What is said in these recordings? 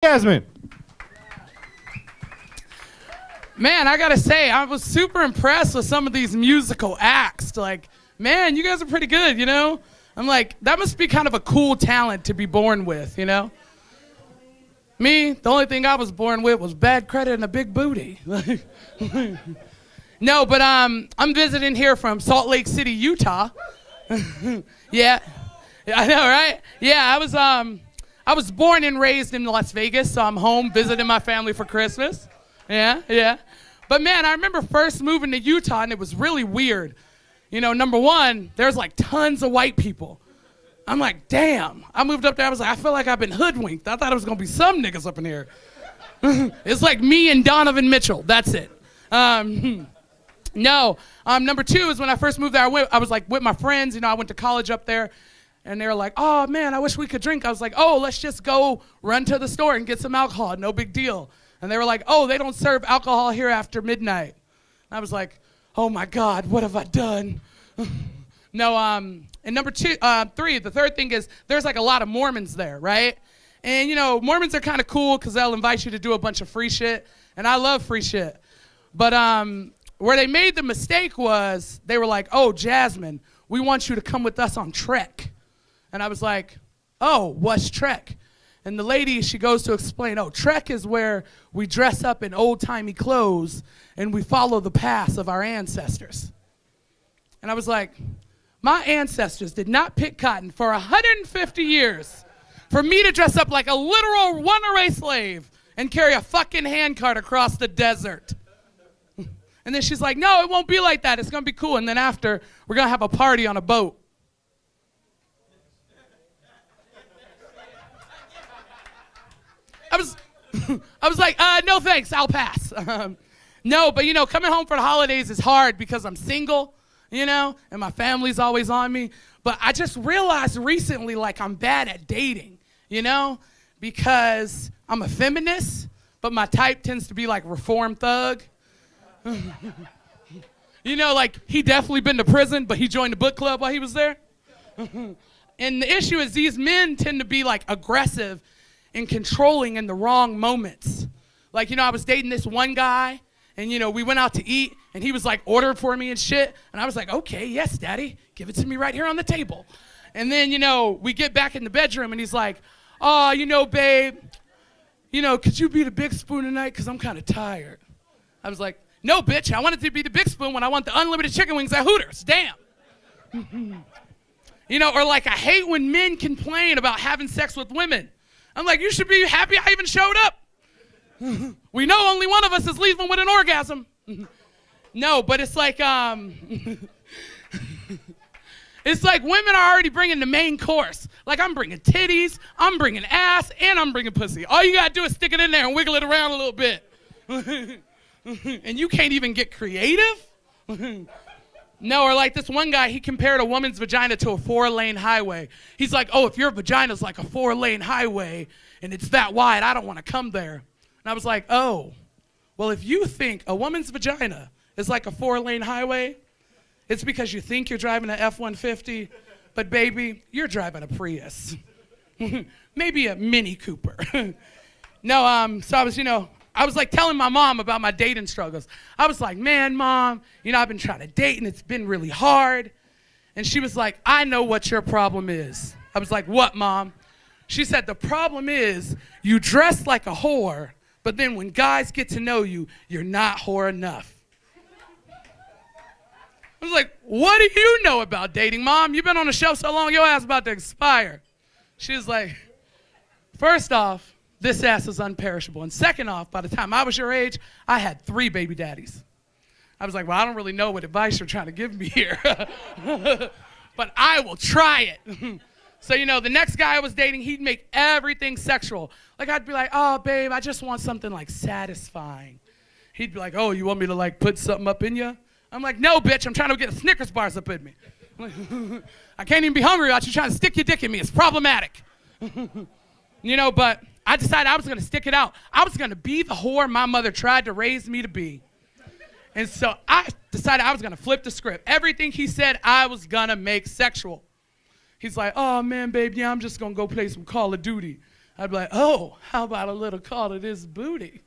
Jasmine. Man, I gotta say, I was super impressed with some of these musical acts. Like, man, you guys are pretty good, you know? I'm like, that must be kind of a cool talent to be born with, you know? Me, the only thing I was born with was bad credit and a big booty. No, but I'm visiting here from Salt Lake City, Utah. Yeah, I know, right? Yeah, I was born and raised in Las Vegas, so I'm home visiting my family for Christmas. Yeah. But man, I remember first moving to Utah, and it was really weird. You know, number one, there's like tons of white people. I'm like, damn. I moved up there, I was like, I feel like I've been hoodwinked. I thought it was gonna be some niggas up in here. It's like me and Donovan Mitchell, that's it. No, number two is when I first moved there, I was like with my friends, you know, I went to college up there, and they were like, oh man, I wish we could drink. I was like, oh, let's just go run to the store and get some alcohol, no big deal. And they were like, oh, they don't serve alcohol here after midnight. And I was like, oh my God, what have I done? No, and number three, the third thing is there's like a lot of Mormons there, right? And you know, Mormons are kind of cool because they'll invite you to do a bunch of free shit, and I love free shit. But where they made the mistake was they were like, oh, Jasmine, we want you to come with us on Trek. And I was like, oh, what's Trek? And the lady, she goes to explain, oh, Trek is where we dress up in old-timey clothes and we follow the paths of our ancestors. And I was like, my ancestors did not pick cotton for 150 years for me to dress up like a literal runaway slave and carry a fucking handcart across the desert. And then she's like, no, it won't be like that. It's going to be cool. And then after, we're going to have a party on a boat. I was like, no thanks, I'll pass. No, but you know, coming home for the holidays is hard because I'm single, you know, and my family's always on me. But I just realized recently, like, I'm bad at dating, you know, because I'm a feminist, but my type tends to be like reformed thug. You know, like, he definitely been to prison, but he joined the book club while he was there. And the issue is these men tend to be like aggressive and controlling in the wrong moments. Like, you know, I was dating this one guy, and, you know, we went out to eat, and he was, like, ordering for me and shit. And I was like, okay, yes, daddy. Give it to me right here on the table. And then, you know, we get back in the bedroom, and he's like, oh, you know, babe, you know, could you be the big spoon tonight? Because I'm kind of tired. I was like, no, bitch. I wanted to be the big spoon when I want the unlimited chicken wings at Hooters. Damn. You know, or, like, I hate when men complain about having sex with women. I'm like, you should be happy I even showed up. We know only one of us is leaving with an orgasm. No, but it's like, it's like women are already bringing the main course. Like, I'm bringing titties, I'm bringing ass, and I'm bringing pussy. All you gotta do is stick it in there and wiggle it around a little bit. And you can't even get creative? No, or like this one guy, he compared a woman's vagina to a 4-lane highway. He's like, oh, if your vagina's like a 4-lane highway and it's that wide, I don't want to come there. And I was like, oh, well, if you think a woman's vagina is like a 4-lane highway, it's because you think you're driving an F-150, but baby, you're driving a Prius. Maybe a Mini Cooper. No, so I was like telling my mom about my dating struggles. I was like, man, Mom, you know, I've been trying to date and it's been really hard. And she was like, I know what your problem is. I was like, what, Mom? She said, the problem is you dress like a whore, but then when guys get to know you, you're not whore enough. I was like, what do you know about dating, Mom? You've been on the show so long, your ass about to expire. She was like, first off, this ass is unperishable. And second off, by the time I was your age, I had 3 baby daddies. I was like, well, I don't really know what advice you're trying to give me here. But I will try it. So, you know, the next guy I was dating, he'd make everything sexual. Like, I'd be like, oh, babe, I just want something, like, satisfying. He'd be like, oh, you want me to, like, put something up in you? I'm like, no, bitch, I'm trying to get a Snickers bars up in me. I can't even be hungry without you trying to stick your dick in me. It's problematic. You know, but I decided I was going to stick it out. I was going to be the whore my mother tried to raise me to be. And so I decided I was going to flip the script. Everything he said, I was going to make sexual. He's like, oh, man, babe, yeah, I'm just going to go play some Call of Duty. I'd be like, oh, how about a little call to this booty?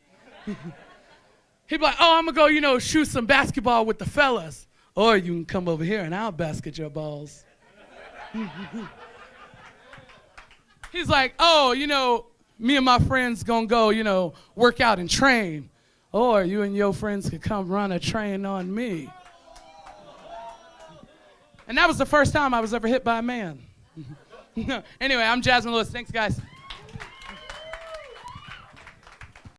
He'd be like, oh, I'm going to go, shoot some basketball with the fellas. Or you can come over here and I'll basket your balls. He's like, oh, me and my friends going to go, work out and train. Or you and your friends could come run a train on me. And that was the first time I was ever hit by a man. Anyway, I'm Jasmine Lewis. Thanks, guys.